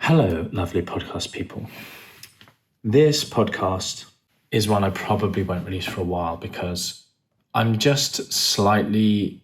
Hello, lovely podcast people. This podcast is one I probably won't release for a while because I'm just slightly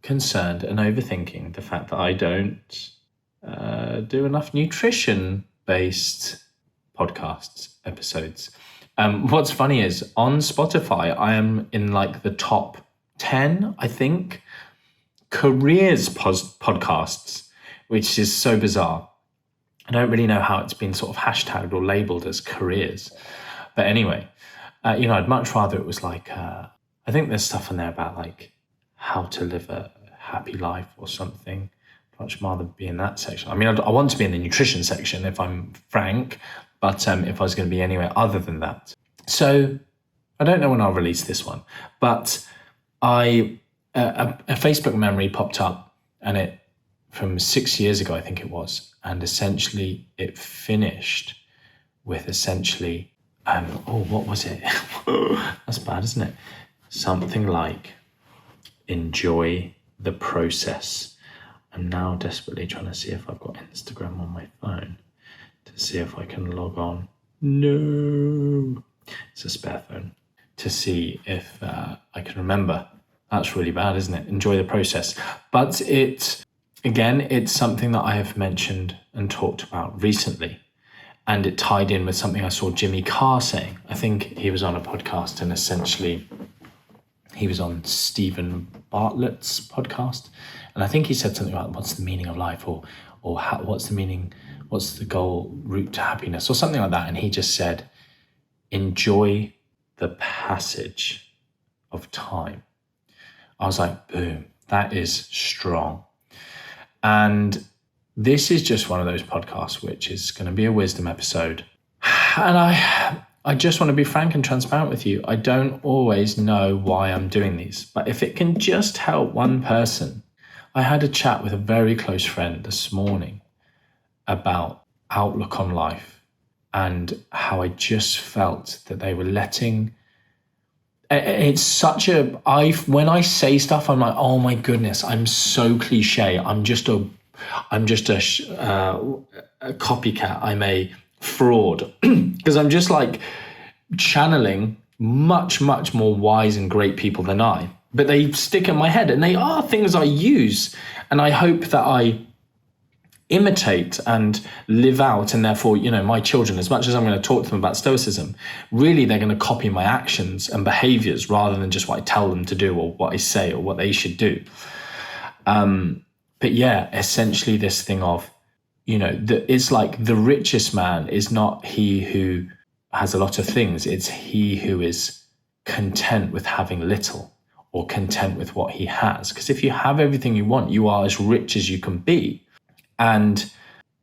concerned and overthinking the fact that I don't do enough nutrition-based podcasts episodes. What's funny is on Spotify, I am in like the top 10, I think, careers podcasts, which is so bizarre. I don't really know how it's been sort of hashtagged or labeled as careers. But anyway, I'd much rather it was like, I think there's stuff in there about like how to live a happy life or something. I'd much rather be in that section. I mean, I want to be in the nutrition section if I'm frank, but if I was going to be anywhere other than that. So I don't know when I'll release this one, but a Facebook memory popped up and it from 6 years ago, I think it was. And essentially it finished with what was it? That's bad, isn't it? Something like, enjoy the process. I'm now desperately trying to see if I've got Instagram on my phone to see if I can log on. No, it's a spare phone. To see if I can remember. That's really bad, isn't it? Enjoy the process. But it's something that I have mentioned and talked about recently. And it tied in with something I saw Jimmy Carr saying. I think he was on a podcast and essentially he was on Stephen Bartlett's podcast. And I think he said something about what's the meaning of life or what's the goal, route to happiness or something like that. And he just said, enjoy the passage of time. I was like, boom, that is strong. And this is just one of those podcasts which is going to be a wisdom episode. And I just want to be frank and transparent with you. I don't always know why I'm doing these, but if it can just help one person. I had a chat with a very close friend this morning about outlook on life and how I just felt that they were letting... It's such when I say stuff, I'm like, oh my goodness, I'm so cliche. I'm just a copycat. I'm a fraud because I'm just like channeling much, much more wise and great people than I, but they stick in my head and they are things I use. And I hope that I imitate and live out, and therefore, my children, as much as I'm going to talk to them about stoicism, really they're going to copy my actions and behaviors rather than just what I tell them to do or what I say or what they should do. But yeah, essentially this thing of, it's like the richest man is not he who has a lot of things. It's he who is content with having little or content with what he has. Because if you have everything you want, you are as rich as you can be. And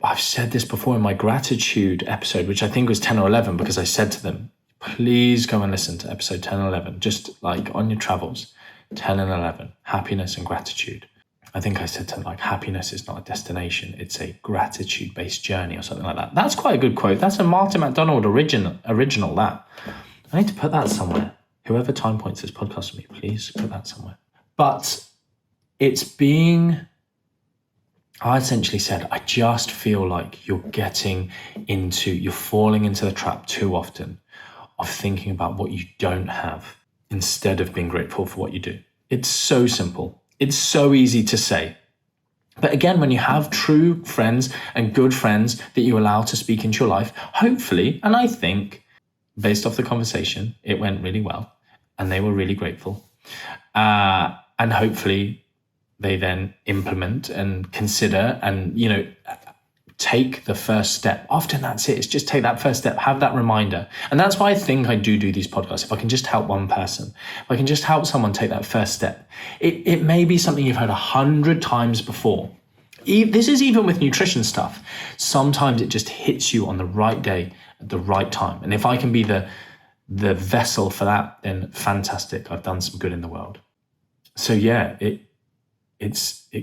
I've said this before in my gratitude episode, which I think was 10 or 11, because I said to them, please go and listen to episode 10 and 11, just like on your travels, 10 and 11, happiness and gratitude. I think I said something like, happiness is not a destination, it's a gratitude-based journey or something like that. That's quite a good quote. That's a Martin McDonald original that. I need to put that somewhere. Whoever time points this podcast for me, please put that somewhere. But I essentially said, I just feel like you're falling into the trap too often of thinking about what you don't have instead of being grateful for what you do. It's so simple. It's so easy to say. But again, when you have true friends and good friends that you allow to speak into your life, hopefully, and I think based off the conversation, it went really well and they were really grateful. And hopefully, they then implement and consider and, take the first step. Often that's it. It's just take that first step, have that reminder. And that's why I think I do these podcasts. If I can just help one person, if I can just help someone take that first step, it may be something you've heard 100 times before. This is even with nutrition stuff. Sometimes it just hits you on the right day at the right time. And if I can be the vessel for that, then fantastic. I've done some good in the world. So yeah, it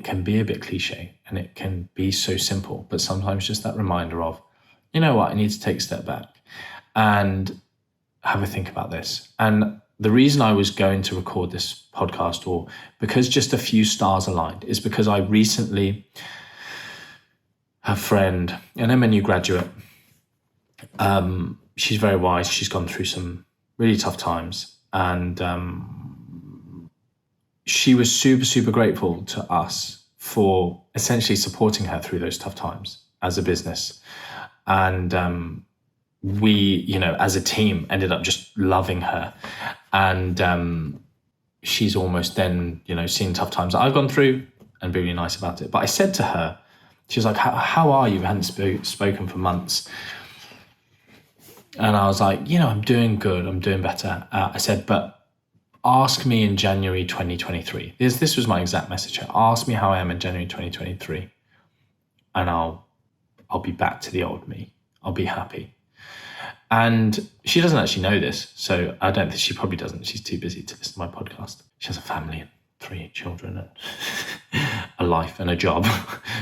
can be a bit cliche and it can be so simple, but sometimes just that reminder of, you know what, I need to take a step back and have a think about this. And the reason I was going to record this podcast, or because just a few stars aligned, is because I recently her friend, an MNU graduate. She's very wise. She's gone through some really tough times, and she was super, super grateful to us for essentially supporting her through those tough times as a business. And we, as a team, ended up just loving her. And she's almost then, seen tough times that I've gone through and be really nice about it. But I said to her, she was like, how are you? I hadn't spoken for months. And I was like, I'm doing good. I'm doing better. I said, but ask me in January 2023. This was my exact message. Ask me how I am in January 2023. And I'll be back to the old me. I'll be happy. And she doesn't actually know this. So I don't think she probably doesn't. She's too busy to listen to my podcast. She has a family and 3 children and a life and a job.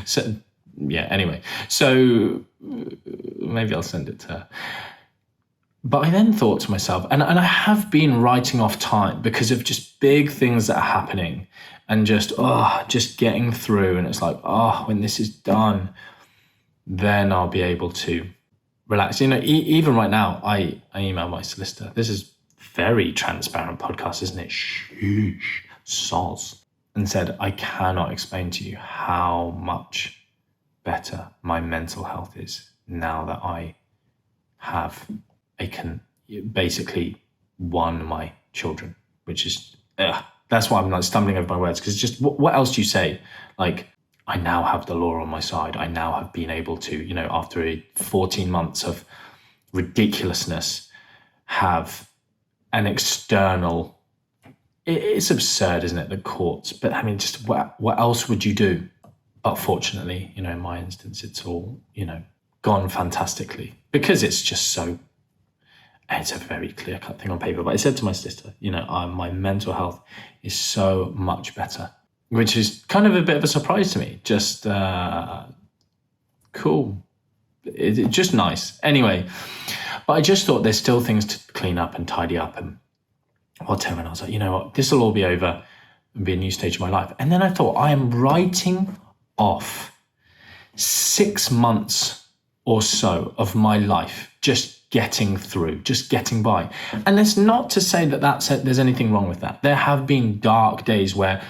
So yeah, anyway. So maybe I'll send it to her. But I then thought to myself, and I have been writing off time because of just big things that are happening and just getting through. And it's like, when this is done, then I'll be able to relax. Even right now, I email my solicitor. This is very transparent podcast, isn't it? Shh, soz. And said, I cannot explain to you how much better my mental health is now that I have basically won my children, which is, that's why I'm like stumbling over my words, because it's just, what else do you say? Like, I now have the law on my side. I now have been able to, after 14 months of ridiculousness, have an external, it's absurd, isn't it? The courts, but I mean, just what else would you do? But fortunately, in my instance, it's all, gone fantastically because it's just so, it's a very clear-cut thing on paper. But I said to my sister, my mental health is so much better, which is kind of a bit of a surprise to me. Just cool. It's just nice. Anyway, but I just thought there's still things to clean up and tidy up and whatever. And I was like, you know what? This will all be over and be a new stage of my life. And then I thought, I am writing off 6 months or so of my life just getting through, just getting by. And it's not to say that there's anything wrong with that. There have been dark days where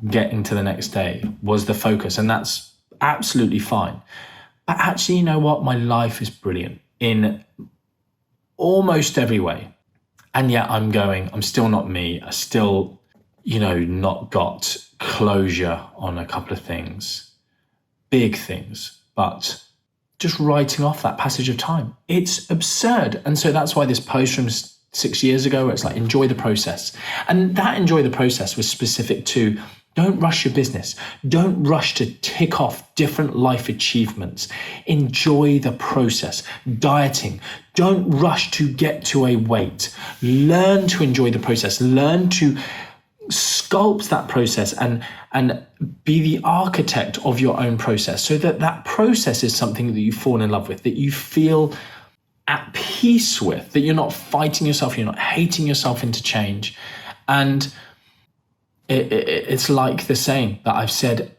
getting to the next day was the focus, and that's absolutely fine. But actually, you know what? My life is brilliant in almost every way. And yet I'm still not me. I still, not got closure on a couple of things, big things, but just writing off that passage of time. It's absurd. And so that's why this post from 6 years ago, where it's like, enjoy the process. And that enjoy the process was specific to, don't rush your business. Don't rush to tick off different life achievements. Enjoy the process. Dieting. Don't rush to get to a weight. Learn to enjoy the process. Learn to sculpt that process and be the architect of your own process, so that process is something that you fall in love with, that you feel at peace with, that you're not fighting yourself, you're not hating yourself into change. And it's like the saying that I've said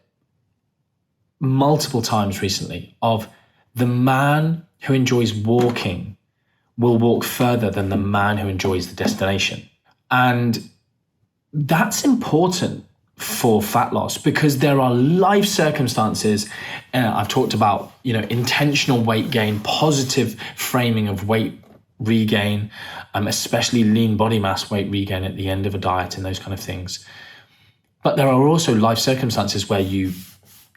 multiple times recently of, the man who enjoys walking will walk further than the man who enjoys the destination. And that's important for fat loss, because there are life circumstances. I've talked about, intentional weight gain, positive framing of weight regain, especially lean body mass weight regain at the end of a diet and those kind of things. But there are also life circumstances where you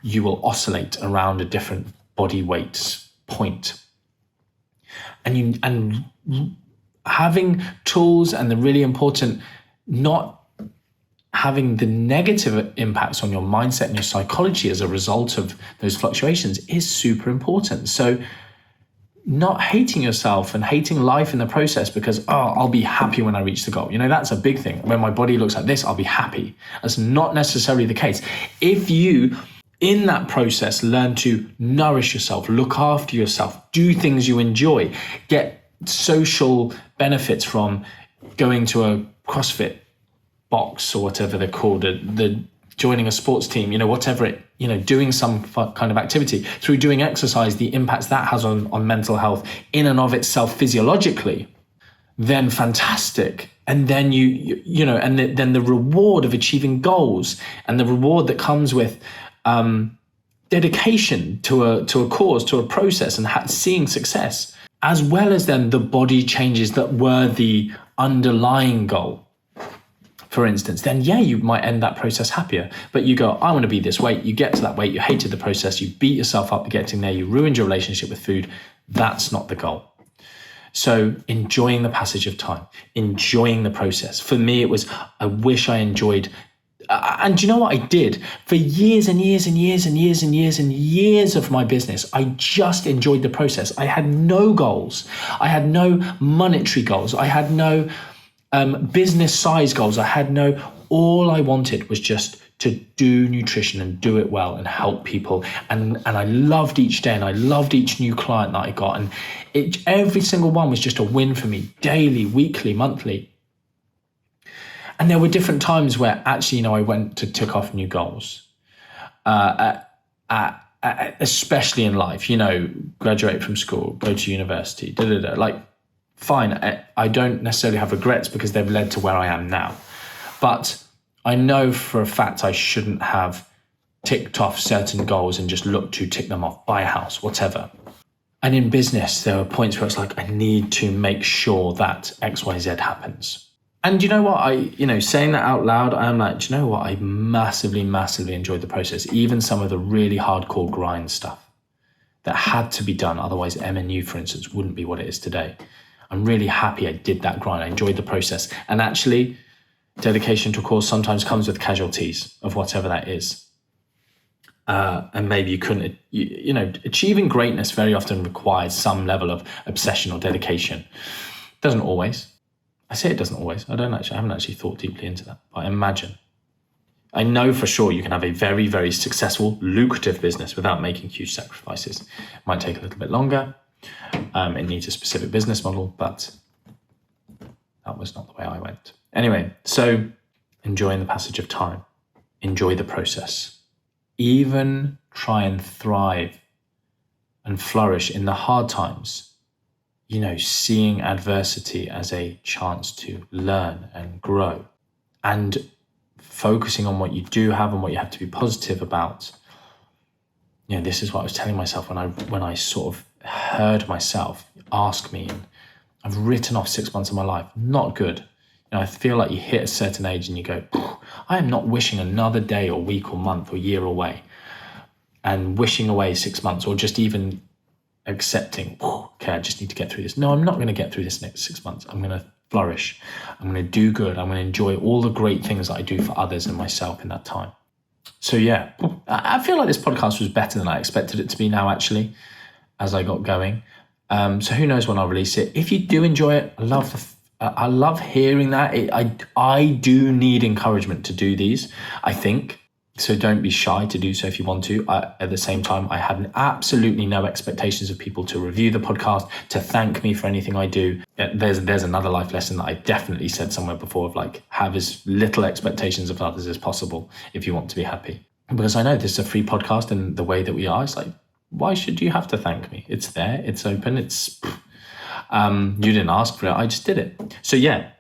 will oscillate around a different body weight point. And having tools, and the really important, not having the negative impacts on your mindset and your psychology as a result of those fluctuations, is super important. So not hating yourself and hating life in the process because, I'll be happy when I reach the goal. That's a big thing. When my body looks like this, I'll be happy. That's not necessarily the case. If you, in that process, learn to nourish yourself, look after yourself, do things you enjoy, get social benefits from going to a CrossFit box or whatever they're called, the joining a sports team, whatever it doing some kind of activity, through doing exercise, the impacts that has on mental health in and of itself physiologically, then fantastic. And then then the reward of achieving goals and the reward that comes with dedication to a cause, to a process, and seeing success, as well as then the body changes that were the underlying goal, for instance, then you might end that process happier. But you go, I want to be this weight. You get to that weight, you hated the process, you beat yourself up getting there, you ruined your relationship with food. That's not the goal. So enjoying the passage of time, enjoying the process. For me, it was, I wish I enjoyed, and do you know what I did? For years and years and years and years and years and years of my business, I just enjoyed the process. I had no goals. I had no monetary goals. I had no business size goals. All I wanted was just to do nutrition and do it well and help people. And I loved each day, and I loved each new client that I got. And every single one was just a win for me, daily, weekly, monthly. And there were different times where actually, I went to tick off new goals, especially in life, graduate from school, go to university, like, fine. I don't necessarily have regrets because they've led to where I am now. But I know for a fact I shouldn't have ticked off certain goals and just looked to tick them off, buy a house, whatever. And in business, there are points where it's like, I need to make sure that XYZ happens. And you know what? Saying that out loud, I am like, do you know what? I massively, massively enjoyed the process. Even some of the really hardcore grind stuff that had to be done. Otherwise, MNU, for instance, wouldn't be what it is today. I'm really happy I did that grind. I enjoyed the process. And actually, dedication to a cause sometimes comes with casualties of whatever that is. And maybe you couldn't, achieving greatness very often requires some level of obsession or dedication. Doesn't always. I say it doesn't always. I haven't actually thought deeply into that. But I know for sure you can have a very, very successful, lucrative business without making huge sacrifices. It might take a little bit longer. It needs a specific business model, but that was not the way I went. Anyway, so enjoying the passage of time, enjoy the process, even try and thrive and flourish in the hard times, seeing adversity as a chance to learn and grow, and focusing on what you do have and what you have to be positive about. This is what I was telling myself when I sort of heard myself ask me, and I've written off 6 months of my life. Not good. I feel like you hit a certain age and you go, I am not wishing another day or week or month or year away, and wishing away 6 months, or just even accepting, okay, I just need to get through this. No, I'm not going to get through this next 6 months. I'm going to flourish. I'm going to do good. I'm going to enjoy all the great things that I do for others and myself in that time. So yeah, I feel like this podcast was better than I expected it to be now, actually, as I got going. So who knows when I'll release it. If you do enjoy it, I love hearing that. I do need encouragement to do these, I think. So don't be shy to do so if you want to. At the same time, I had absolutely no expectations of people to review the podcast, to thank me for anything I do. There's another life lesson that I definitely said somewhere before of like, have as little expectations of others as possible if you want to be happy. Because I know this is a free podcast, and the way that we are, it's like, why should you have to thank me? It's there, it's open, you didn't ask for it, I just did it. So yeah,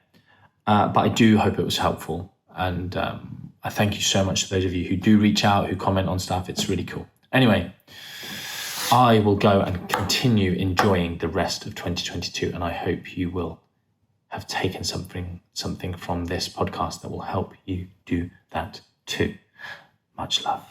but I do hope it was helpful. And I thank you so much to those of you who do reach out, who comment on stuff. It's really cool. Anyway, I will go and continue enjoying the rest of 2022, and I hope you will have taken something from this podcast that will help you do that too. Much love.